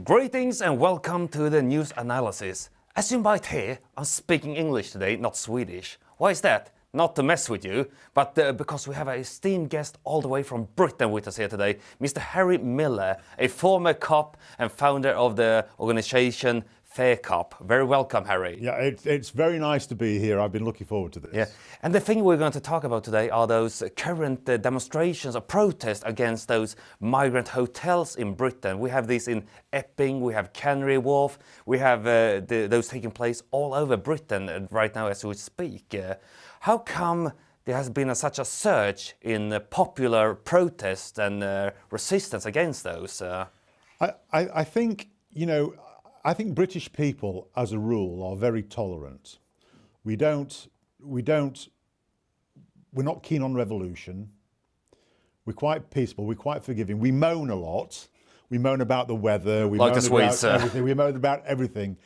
Greetings and welcome to the news analysis. As you might hear, I'm speaking English today, not Swedish. Why is that? Not to mess with you, but because we have an esteemed guest all the way from Britain with us here today, Mr. Harry Miller, a former cop and founder of the organisation Fair Cop. Very welcome, Harry. Yeah, it's very nice to be here. I've been looking forward to this. Yeah, and the thing we're going to talk about today are those current demonstrations or protests against those migrant hotels in Britain. We have these in Epping, we have Canary Wharf, we have those taking place all over Britain right now as we speak. How come there has been such a surge in popular protest and resistance against those? I think, you know, I think British people, as a rule, are very tolerant. We're not keen on revolution. We're quite peaceful. We're quite forgiving. We moan a lot. We moan about the weather. We like moan Swedes, about everything. We moan about everything.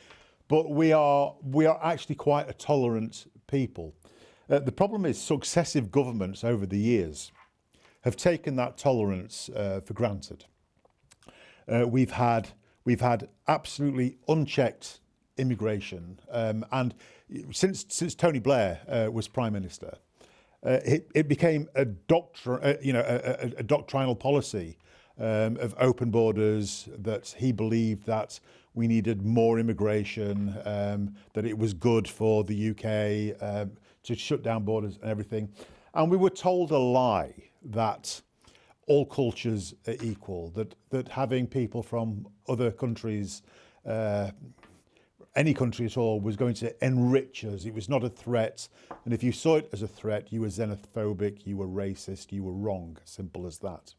But we are actually quite a tolerant people. The problem is successive governments over the years have taken that tolerance for granted. We've had absolutely unchecked immigration, and since Tony Blair was Prime Minister, it became a doctrinal policy of open borders, that he believed that we needed more immigration, that it was good for the UK to shut down borders and everything. And we were told a lie that all cultures are equal, that having people from other countries, any country at all, was going to enrich us. It was not a threat. And if you saw it as a threat, you were xenophobic, you were racist, you were wrong. Simple as that.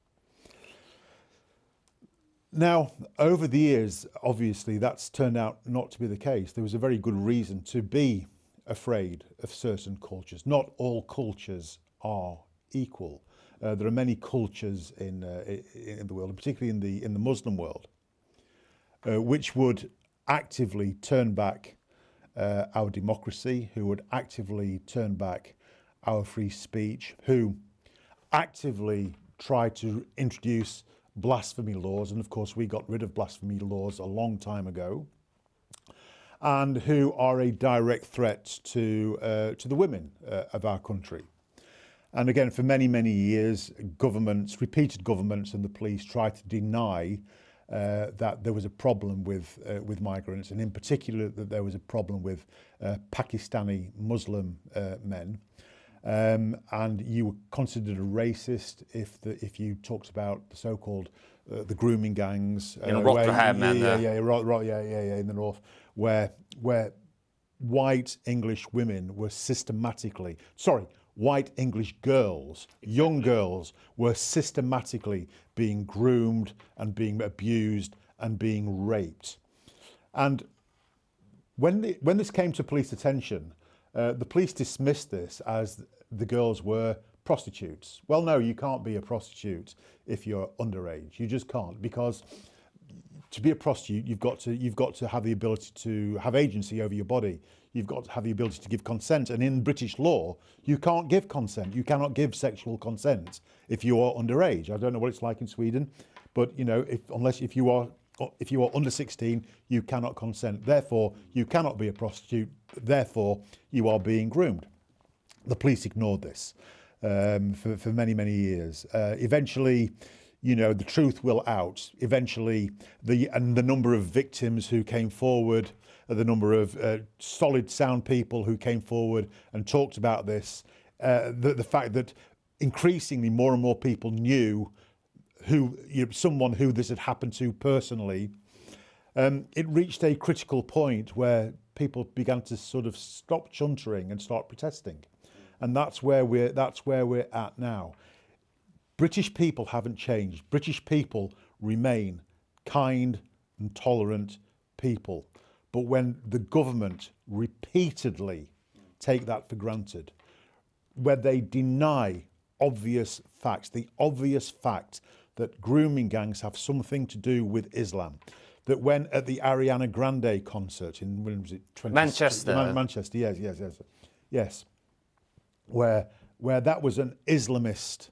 Now, over the years, obviously, that's turned out not to be the case. There was a very good reason to be afraid of certain cultures. Not all cultures are equal. There are many cultures in the world, and particularly in the Muslim world, which would actively turn back our democracy, who would actively turn back our free speech, who actively try to introduce blasphemy laws, and of course we got rid of blasphemy laws a long time ago, and who are a direct threat to the women of our country. And again, for many, many years, repeated governments and the police tried to deny that there was a problem with migrants, and in particular that there was a problem with Pakistani Muslim men. And you were considered a racist if you talked about the so-called the grooming gangs in Rotherham, in the north, where white English women were white English girls, young girls, were systematically being groomed and being abused and being raped. And when this came to police attention, the police dismissed this as the girls were prostitutes. Well, no, you can't be a prostitute if you're underage. You just can't, because to be a prostitute, you've got to have the ability to have agency over your body. You've got to have the ability to give consent, and in British law, you can't give consent. You cannot give sexual consent if you are underage. I don't know what it's like in Sweden, but you know, if you are under 16, you cannot consent. Therefore, you cannot be a prostitute. Therefore, you are being groomed. The police ignored this for many, many years. Eventually, you know, the truth will out. Eventually, the number of victims who came forward, the number of solid, sound people who came forward and talked about this, the fact that increasingly more and more people knew someone who this had happened to personally, it reached a critical point where people began to sort of stop chuntering and start protesting, and that's where we're at now. British people haven't changed. British people remain kind and tolerant people. But when the government repeatedly take that for granted, where they deny obvious facts, the obvious fact that grooming gangs have something to do with Islam, that when at the Ariana Grande concert in, when was it? Manchester. Manchester, yes, where that was an Islamist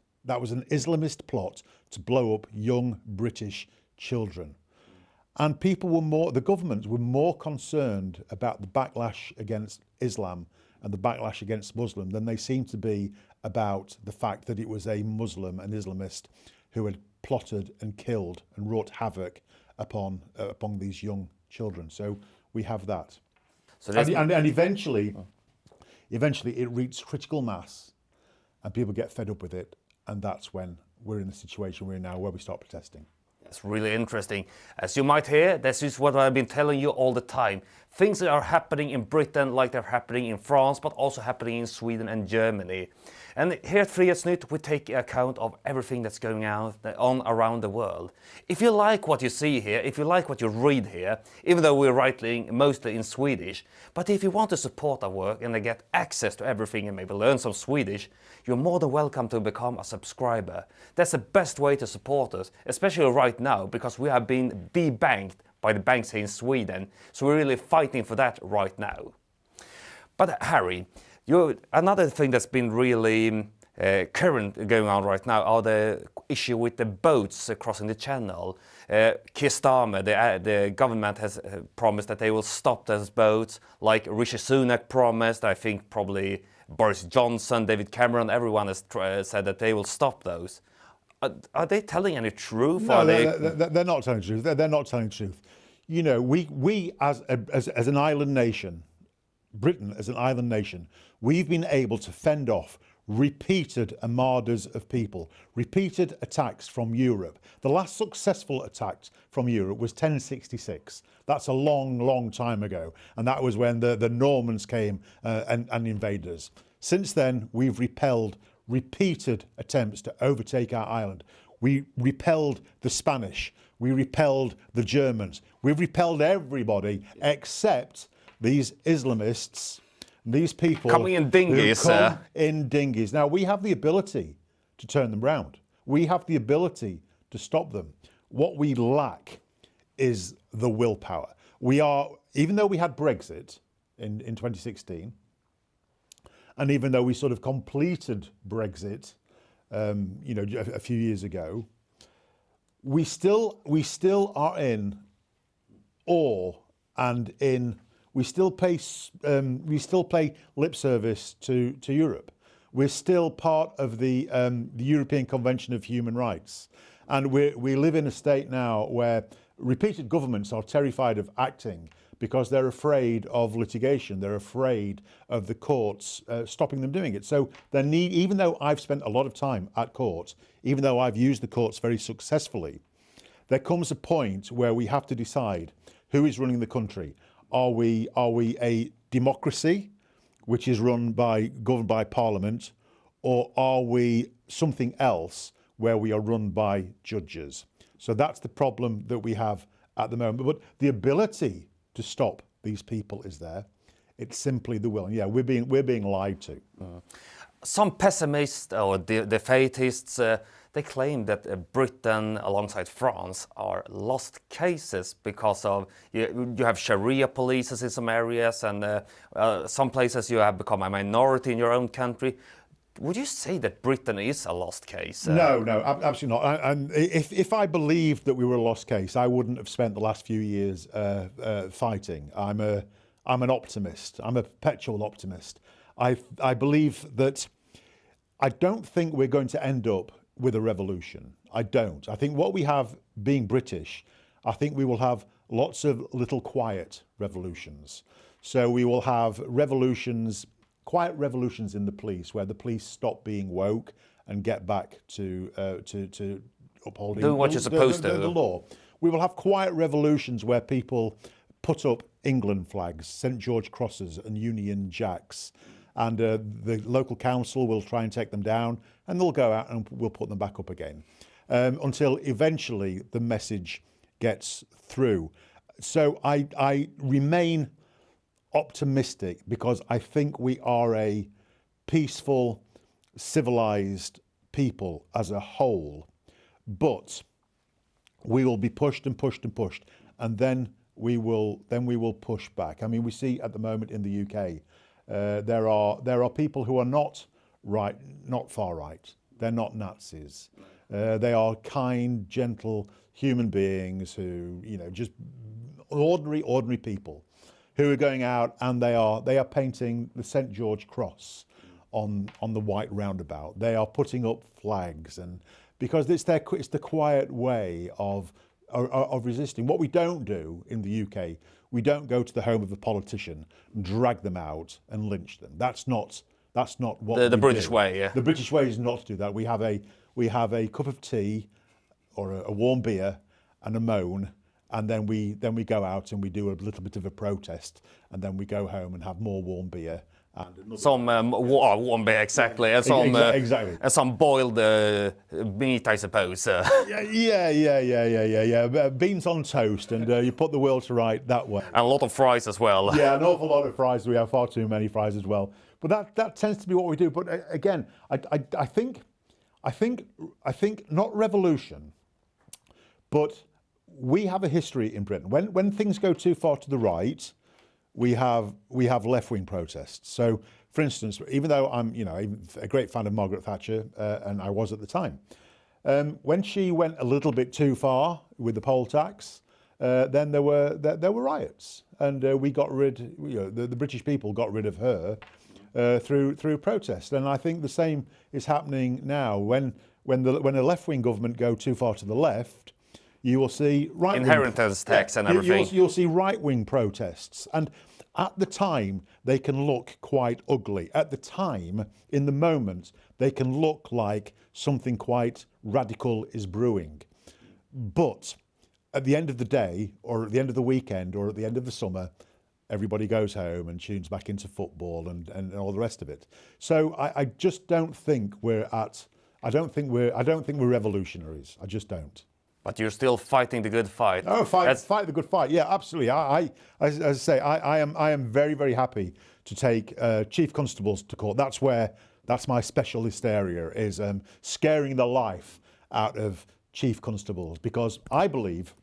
plot to blow up young British children. And people were more, the governments were more concerned about the backlash against Islam and the backlash against Muslim than they seemed to be about the fact that it was a Muslim, an Islamist, who had plotted and killed and wrought havoc upon these young children. So we have that. So and eventually it reached critical mass and people get fed up with it, and that's when we're in the situation we're in now, where we start protesting. That's really interesting. As you might hear, this is what I've been telling you all the time. Things that are happening in Britain like they're happening in France, but also happening in Sweden and Germany. And here at FrihetsNytt, we take account of everything that's going on around the world. If you like what you see here, if you like what you read here, even though we're writing mostly in Swedish, but if you want to support our work and get access to everything and maybe learn some Swedish, you're more than welcome to become a subscriber. That's the best way to support us, especially right now, because we have been debanked by the banks here in Sweden. So we're really fighting for that right now. But Harry, another thing that's been really current going on right now are the issue with the boats crossing the channel. Keir Starmer, the government has promised that they will stop those boats, like Rishi Sunak promised. I think probably Boris Johnson, David Cameron, everyone has said that they will stop those. Are they telling any truth? No, they're not telling the truth. They're not telling the truth. You know, we as an island nation, Britain as an island nation, we've been able to fend off repeated armadas of people, repeated attacks from Europe. The last successful attack from Europe was 1066. That's a long, long time ago. And that was when the Normans came and invaded us. Since then, we've repelled repeated attempts to overtake our island. We repelled the Spanish. We repelled the Germans. We've repelled everybody except these Islamists, these people coming in dinghies. Who come in dinghies. Now, we have the ability to turn them round. We have the ability to stop them. What we lack is the willpower. We are, even though we had Brexit in 2016, and even though we sort of completed Brexit, you know, a few years ago, we still are in awe and we still pay lip service to Europe. We're still part of the European Convention of Human Rights, and we live in a state now where repeated governments are terrified of acting because they're afraid of litigation. They're afraid of the courts stopping them doing it. So even though I've spent a lot of time at courts, even though I've used the courts very successfully, there comes a point where we have to decide who is running the country. Are we a democracy, which is governed by Parliament, or are we something else where we are run by judges? So that's the problem that we have at the moment. But the ability to stop these people is there. It's simply the will. And yeah, we're being lied to. Some pessimists or defaitists, they claim that Britain, alongside France, are lost cases because of you have Sharia polices in some areas, and some places you have become a minority in your own country. Would you say that Britain is a lost case? No, absolutely not. And if I believed that we were a lost case, I wouldn't have spent the last few years fighting. I'm an optimist. I'm a perpetual optimist. I believe that I don't think we're going to end up with a revolution. I don't. I think what we have being British, I think we will have lots of little quiet revolutions. So we will have revolutions, quiet revolutions in the police, where the police stop being woke and get back to upholding doing what you're supposed to. The law. We will have quiet revolutions where people put up England flags, St George crosses and Union Jacks, and the local council will try and take them down, and they'll go out and we'll put them back up again, until eventually the message gets through. So I remain optimistic because I think we are a peaceful, civilized people as a whole, but we will be pushed and pushed and pushed, and then we will push back. I mean, we see at the moment in the UK, there are people who are not far right. They're not Nazis. They are kind, gentle human beings who, just ordinary people who are going out and they are painting the St. George Cross on the white roundabout. They are putting up flags, and because it's the quiet way of resisting. What we don't do in the UK, we don't go to the home of a politician, drag them out and lynch them. That's not what the British way. Yeah. The British way is not to do that. We have a cup of tea or a warm beer and a moan, and then we go out and we do a little bit of a protest, and then we go home and have more warm beer and some warm beer, exactly, and some exactly. And some boiled meat, I suppose. Yeah. Beans on toast, and you put the world to right that way. And a lot of fries as well. Yeah, an awful lot of fries. We have far too many fries as well. But that tends to be what we do. But again, I think not revolution, but we have a history in Britain. When things go too far to the right, we have left-wing protests. So, for instance, even though I'm a great fan of Margaret Thatcher, and I was at the time, when she went a little bit too far with the poll tax, then there were riots, and we got rid. The British people got rid of her through protest. And I think the same is happening now. When a left-wing government go too far to the left, you will see right-wing inheritance tax and everything. You'll see right-wing protests, and at the time they can look quite ugly. At the time, in the moment, they can look like something quite radical is brewing. But at the end of the day, or at the end of the weekend, or at the end of the summer, everybody goes home and tunes back into football and all the rest of it. So I just don't think I don't think we're revolutionaries. I just don't. But you're still fighting the good fight. Oh, fight the good fight. Yeah, absolutely. As I say, I am very, very happy to take chief constables to court. That's my specialist area, is scaring the life out of chief constables, because I believe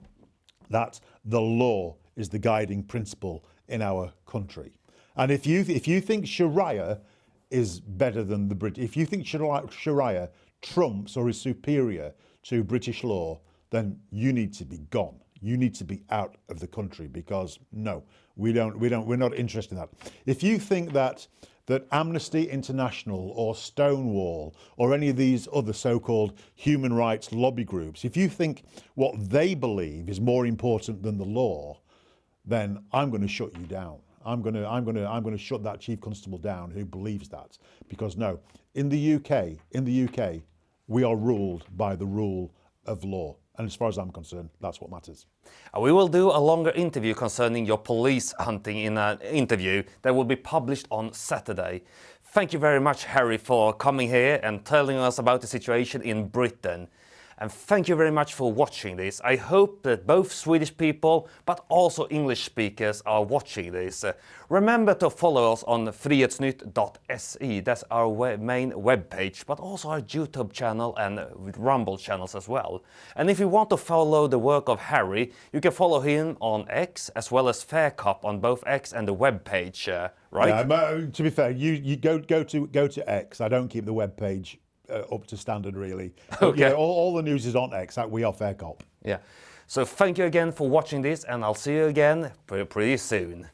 that the law is the guiding principle in our country. And if you think Sharia is better than the British, if you think Sharia trumps or is superior to British law, then you need to be gone. You need to be out of the country, because no, we're not interested in that. If you think that Amnesty International or Stonewall or any of these other so-called human rights lobby groups, if you think what they believe is more important than the law, then I'm going to shut you down. I'm going to shut that chief constable down who believes that, because no, in the UK, we are ruled by the rule of law. And as far as I'm concerned, that's what matters. We will do a longer interview concerning your police hunting in an interview that will be published on Saturday. Thank you very much, Harry, for coming here and telling us about the situation in Britain. And thank you very much for watching this. I hope that both Swedish people but also English speakers are watching this. Remember to follow us on FrihetsNytt.se. That's our main webpage, but also our YouTube channel and Rumble channels as well. And if you want to follow the work of Harry, you can follow him on X as well as Faircop on both X and the webpage, right? Yeah, to be fair, you go to X. I don't keep the webpage up to standard, really. Okay. Yeah, all the news is on X. We are Faircop. Yeah. So thank you again for watching this, and I'll see you again pretty soon.